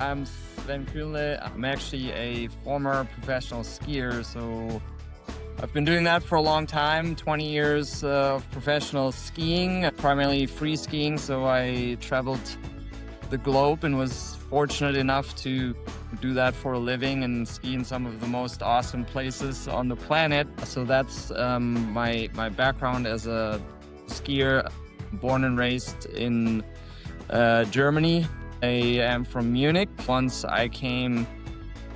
I'm Sven Kueenle. I'm actually a former professional skier, so I've been doing that for a long time, 20 years of professional skiing, primarily free skiing. So I traveled the globe and was fortunate enough to do that for a living and ski in some of the most awesome places on the planet. So that's my background as a skier, born and raised in Germany. I am from Munich. Once I came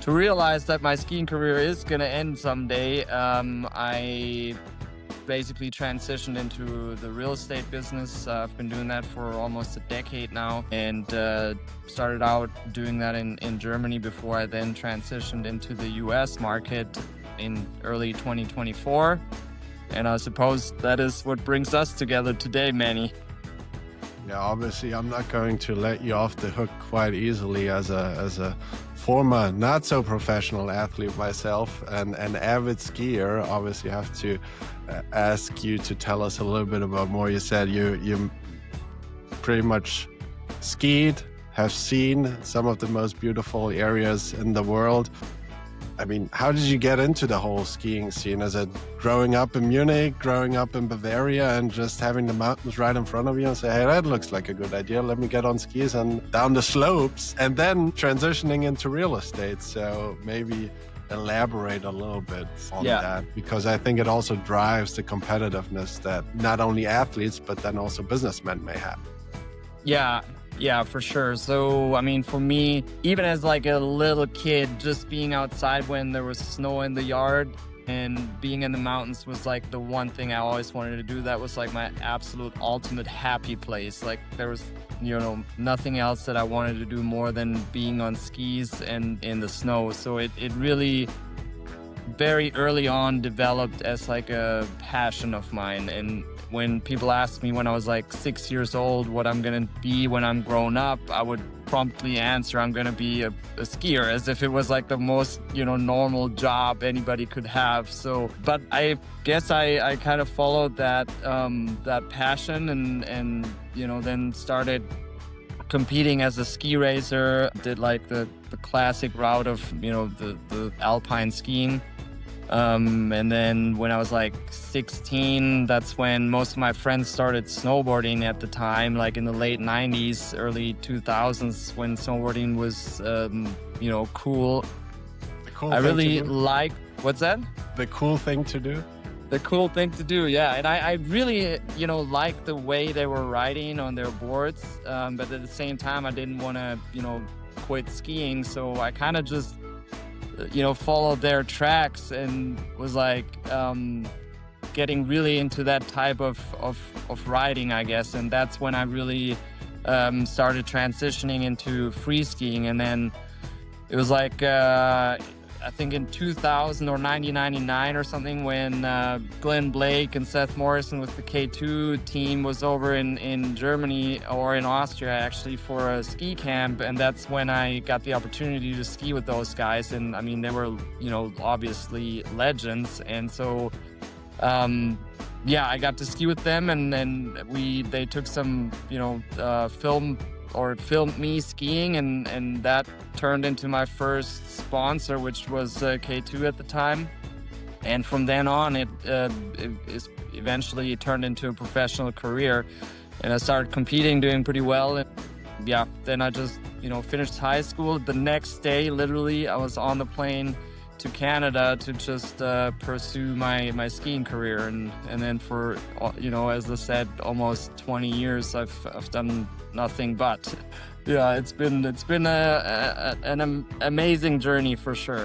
to realize that my skiing career is going to end someday, I basically transitioned into the real estate business. I've been doing that for almost a decade now, and started out doing that in Germany before I then transitioned into the US market in early 2024. And I suppose that is what brings us together today, Manny. Yeah, obviously I'm not going to let you off the hook quite easily as a former not so professional athlete myself and an avid skier. Obviously have to ask you to tell us a little bit about more. You said you pretty much skied, have seen some of the most beautiful areas in the world. I mean, how did you get into the whole skiing scene? Is it growing up in Munich, growing up in Bavaria, and just having the mountains right in front of you and say, hey, that looks like a good idea. Let me get on skis and down the slopes, and then transitioning into real estate. So maybe elaborate a little bit on that, because I think it also drives the competitiveness that not only athletes, but then also businessmen may have. Yeah, for sure. So, I mean, for me, even as like a little kid, just being outside when there was snow in the yard and being in the mountains was like the one thing I always wanted to do. That was like my absolute ultimate happy place. Like there was, nothing else that I wanted to do more than being on skis and in the snow. So it really very early on developed as like a passion of mine. And when people asked me when I was like 6 years old what I'm going to be when I'm grown up, I would promptly answer I'm going to be a skier, as if it was like the most, normal job anybody could have. So, but I guess I kind of followed that passion and then started competing as a ski racer. Did like the classic route of, the Alpine skiing. And then when I was like 16, that's when most of my friends started snowboarding at the time, like in the late 90s, early 2000s, when snowboarding was, cool. I really like, what's that? The cool thing to do? The cool thing to do, yeah. And I really, liked the way they were riding on their boards. But at the same time, I didn't want to, quit skiing. So I kind of just followed their tracks and was like getting really into that type of riding, I guess. And that's when I really started transitioning into free skiing. And then it was like I think in 2000 or 1999 or something, when Glenn Blake and Seth Morrison with the K2 team was over in Germany, or in Austria actually, for a ski camp. And that's when I got the opportunity to ski with those guys. And I mean, they were, obviously legends. And so, I got to ski with them, and then they took some, filmed me skiing, and that turned into my first sponsor, which was K2 at the time. And from then on, it eventually turned into a professional career, and I started competing, doing pretty well. And then I just, finished high school. The next day, literally, I was on the plane to Canada to just pursue my skiing career, and then for as I said, almost 20 years I've done nothing but. It's been an amazing journey for sure.